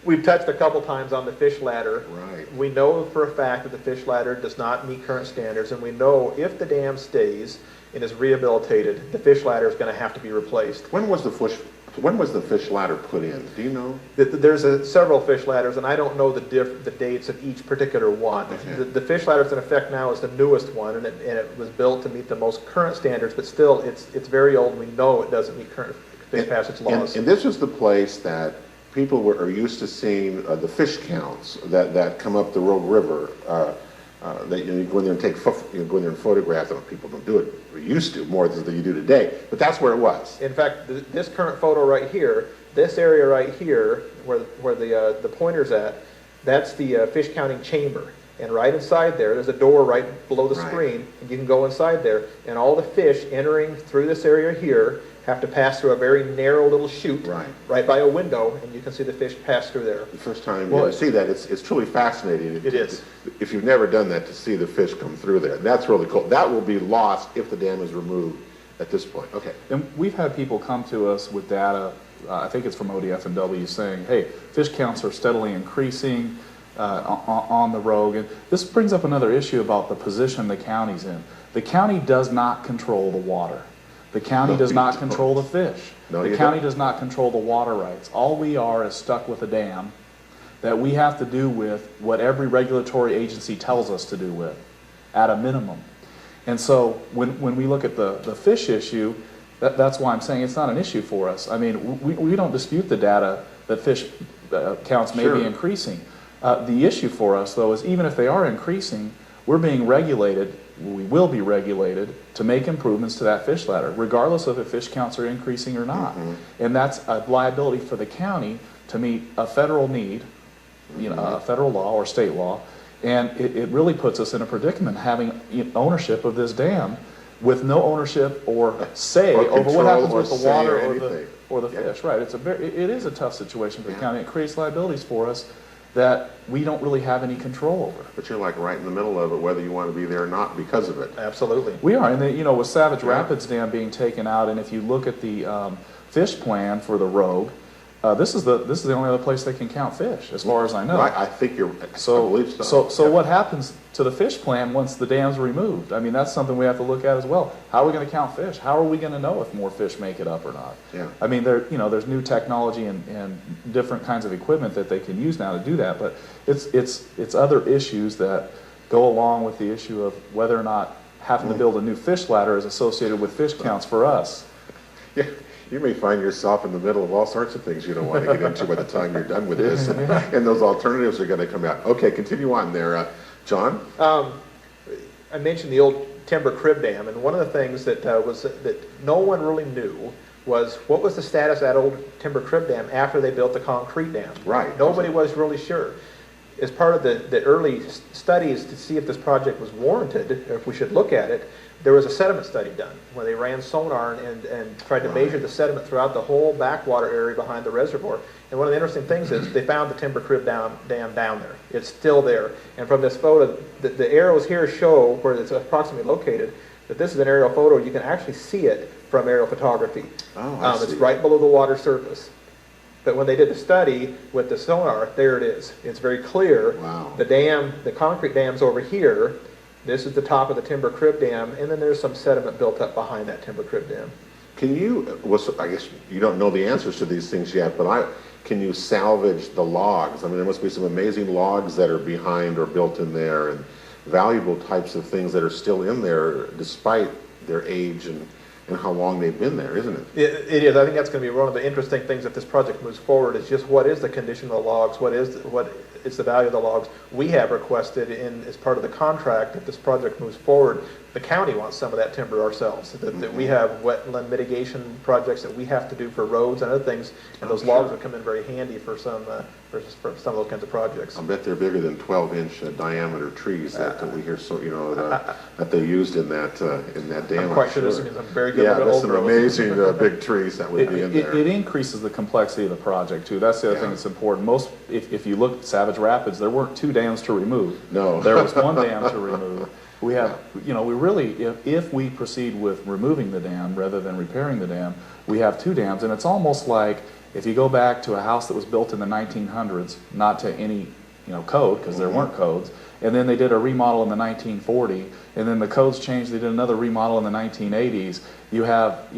We've touched a couple times on the fish ladder. Right. We know for a fact that the fish ladder does not meet current standards, and we know if the dam stays and is rehabilitated, the fish ladder is going to have to be replaced. When was the fish ladder put in? Do you know? There's several fish ladders, and I don't know the dates of each particular one. Okay. The fish ladder that's in effect now is the newest one, and it was built to meet the most current standards, but still, it's very old, and we know it doesn't meet current fish passage laws. And this was the place that people are used to seeing the fish counts that come up the Rogue River. That you go in there and go in there and photograph them. People don't do it. We used to more than you do today. But that's where it was. In fact, this current photo right here, this area right here, where the pointer's at, that's the fish counting chamber. And right inside there's a door right below the screen, and you can go inside there. And all the fish entering through this area here have to pass through a very narrow little chute right by a window, and you can see the fish pass through there. The first time you see that, it's truly fascinating. It is. If you've never done that, to see the fish come through there. That's really cool. That will be lost if the dam is removed at this point. Okay. And we've had people come to us with data, I think it's from ODF&W, saying, hey, fish counts are steadily increasing on the Rogue. And this brings up another issue about the position the county's in. The county does not control the water. The county does not control the fish. The county does not control the water rights. All we are is stuck with a dam that we have to do with what every regulatory agency tells us to do with, at a minimum. And so when we look at the fish issue, that's why I'm saying it's not an issue for us. I mean, we don't dispute the data that fish counts may be increasing. The issue for us, though, is even if they are increasing, we're being regulated, we will be regulated to make improvements to that fish ladder, regardless of if fish counts are increasing or not. And that's a liability for the county to meet a federal need, a federal law or state law, and it really puts us in a predicament having ownership of this dam with no ownership or say over what happens with the water or the fish. Right? It is a tough situation for the county. It creates liabilities for us that we don't really have any control over. But you're like right in the middle of it, whether you want to be there or not because of it. Absolutely. We are, and with Savage Rapids Dam being taken out, and if you look at the fish plan for the Rogue, this is the only other place they can count fish, as far as I know. Right, I think I believe so. So what happens to the fish plan once the dam's removed? I mean, that's something we have to look at as well. How are we going to count fish? How are we going to know if more fish make it up or not? Yeah. I mean, there's new technology and different kinds of equipment that they can use now to do that, but it's other issues that go along with the issue of whether or not having to build a new fish ladder is associated with fish counts for us. Yeah. You may find yourself in the middle of all sorts of things you don't want to get into by the time you're done with this, and those alternatives are going to come out. Okay, continue on there, John. I mentioned the old timber crib dam, and one of the things that no one really knew was what was the status of that old timber crib dam after they built the concrete dam. Right. Nobody was really sure. As part of the early studies to see if this project was warranted, or if we should look at it, there was a sediment study done where they ran sonar and tried to measure the sediment throughout the whole backwater area behind the reservoir. And one of the interesting things is they found the timber crib dam down there. It's still there. And from this photo, the arrows here show where it's approximately located, that this is an aerial photo. You can actually see it from aerial photography. It's right below the water surface. But when they did the study with the sonar, there it is. It's very clear. Wow. The concrete dam's over here. This is the top of the timber crib dam, and then there's some sediment built up behind that timber crib dam. Can you, I guess you don't know the answers to these things yet, but can you salvage the logs? I mean, there must be some amazing logs that are behind or built in there, and valuable types of things that are still in there despite their age and how long they've been there, isn't it? It is. I think that's going to be one of the interesting things if this project moves forward, is just what is the condition of the logs, what is the value of the logs. We have requested as part of the contract, if this project moves forward, the county wants some of that timber ourselves. That we have wetland mitigation projects that we have to do for roads and other things, and those logs would come in very handy for some of those kinds of projects. I'll bet they're bigger than 12-inch diameter trees that we hear that they used in that dam. I'm quite sure there's some very good. Yeah, there's some amazing big trees that would be in there. It increases the complexity of the project too. That's the other thing that's important. If you look at Savage Rapids, there weren't 2 dams to remove. No, there was 1 dam to remove. We have, we really, if we proceed with removing the dam rather than repairing the dam, we have 2 dams, and it's almost like If you go back to a house that was built in the 1900s, not to any code, because there weren't codes, and then they did a remodel in the 1940, and then the codes changed, they did another remodel in the 1980s, you have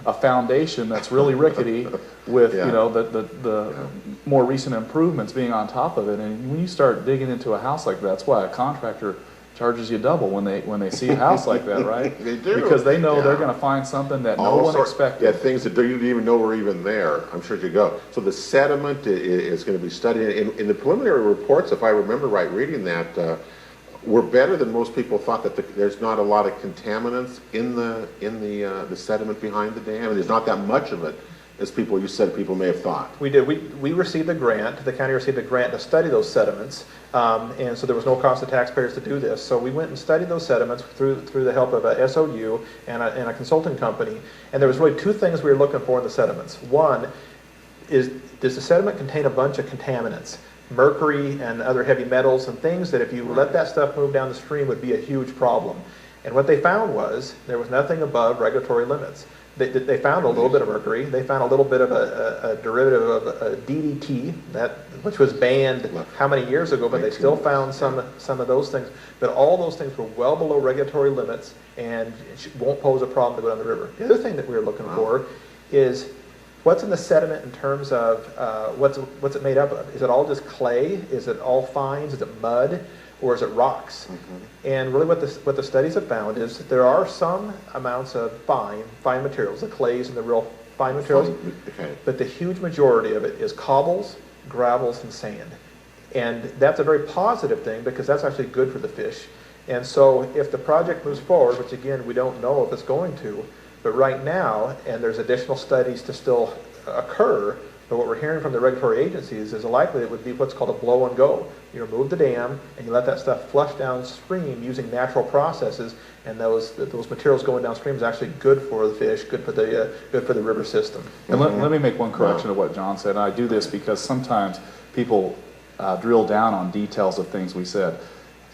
a foundation that's really rickety with Yeah. the more recent improvements being on top of it. And when you start digging into a house like that, that's why a contractor charges you double when they see a house like that, right? They do. Because they know they're Yeah. going to find something that no All one sorts- expected. Yeah, things that you didn't even know were even there. I'm sure you go. So the sediment is going to be studied. In the preliminary reports, if I remember right, reading that, were better than most people thought. That there's not a lot of contaminants in the sediment behind the dam, and there's not that much of it as you said people may have thought. We did. We received a grant. The county received a grant to study those sediments, and so there was no cost to taxpayers to do this. So we went and studied those sediments through the help of a SOU and a consulting company. And there was really two things we were looking for in the sediments. One is, does the sediment contain a bunch of contaminants, mercury and other heavy metals and things that if you let that stuff move down the stream would be a huge problem. And what they found was there was nothing above regulatory limits. They found a little bit of mercury. They found a little bit of a derivative of DDT, which was banned how many years ago, but they still found some of those things. But all those things were well below regulatory limits and won't pose a problem to go down the river. The other thing that we were looking for is what's in the sediment in terms of what's it made up of? Is it all just clay? Is it all fines? Is it mud? Or is it rocks? And really what the studies have found is that there are some amounts of fine materials, the clays and the real fine materials, Okay. but the huge majority of it is cobbles, gravels, and sand. And that's a very positive thing because that's actually good for the fish. And so if the project moves forward, which again, we don't know if it's going to, but right now, and there's additional studies to still occur, but what we're hearing from the regulatory agencies is likely it would be what's called a blow and go. You remove the dam and you let that stuff flush downstream using natural processes, and those materials going downstream is actually good for the fish, good for the river system. And let me make one correction to what John said. And I do this because sometimes people drill down on details of things we said.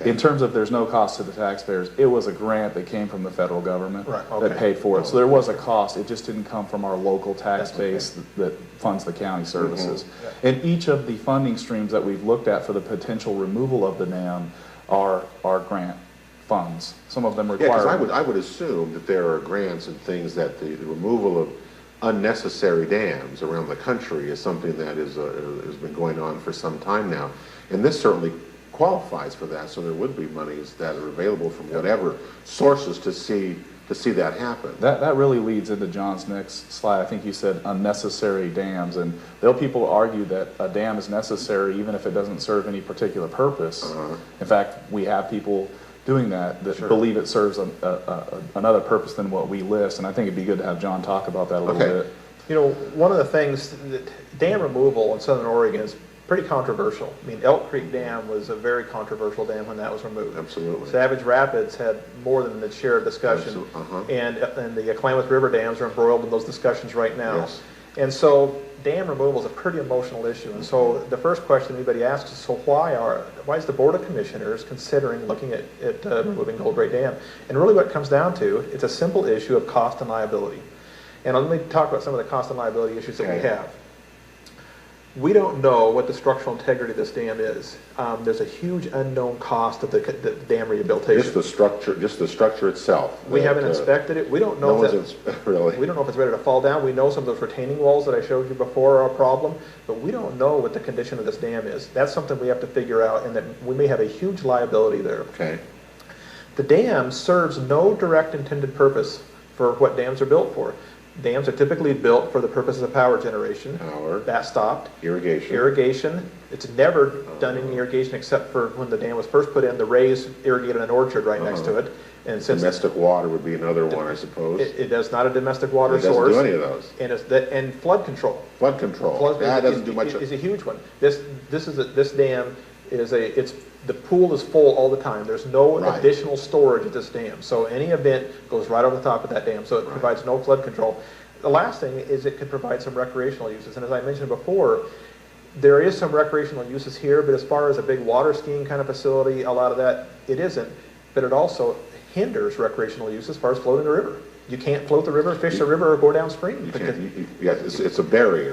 In terms of there's no cost to the taxpayers, it was a grant that came from the federal government that paid for it. So there was a cost. It just didn't come from our local tax base that funds the county services. And each of the funding streams that we've looked at for the potential removal of the dam are grant funds. Some of them require... Yeah, because I would assume that there are grants and things that the removal of unnecessary dams around the country is something that has been going on for some time now. And this certainly qualifies for that, so there would be monies that are available from whatever sources to see that happen. That really leads into John's next slide. I think you said unnecessary dams, and there'll people argue that a dam is necessary even if it doesn't serve any particular purpose. In fact, we have people doing that believe it serves another purpose than what we list, and I think it'd be good to have John talk about that a little bit. You know, one of the things that dam removal in Southern Oregon is pretty controversial. I mean, Elk Creek Dam was a very controversial dam when that was removed. Absolutely. Savage Rapids had more than its share of discussion, and the Klamath River dams are embroiled in those discussions right now. Yes. And so dam removal is a pretty emotional issue. And so the first question anybody asks is, so why is the Board of Commissioners considering looking at removing Gold Ray Dam? And really what it comes down to, it's a simple issue of cost and liability. And let me talk about some of the cost and liability issues that we have. We don't know what the structural integrity of this dam is. There's a huge unknown cost of the dam rehabilitation. Just the structure itself. We haven't inspected it. We don't know really. We don't know if it's ready to fall down. We know some of those retaining walls that I showed you before are a problem, but we don't know what the condition of this dam is. That's something we have to figure out, and that we may have a huge liability there. Okay. The dam serves no direct intended purpose for what dams are built for. Dams are typically built for the purposes of power generation. Power. That stopped. Irrigation. Irrigation. It's never done any irrigation except for when the dam was first put in. The Rays irrigated an orchard right next to it. And since domestic water would be another one, I suppose. it is not a domestic water It doesn't source. do any of those. And flood control. Flood control. That doesn't do much. It's a huge one. This dam is the pool is full all the time. There's no additional storage at this dam. So any event goes right over the top of that dam. So it provides no flood control. The last thing is it could provide some recreational uses. And as I mentioned before, there is some recreational uses here, but as far as a big water skiing kind of facility, a lot of that, it isn't. But it also hinders recreational use as far as floating the river. You can't float the river, fish the river, or go downstream. It's a barrier.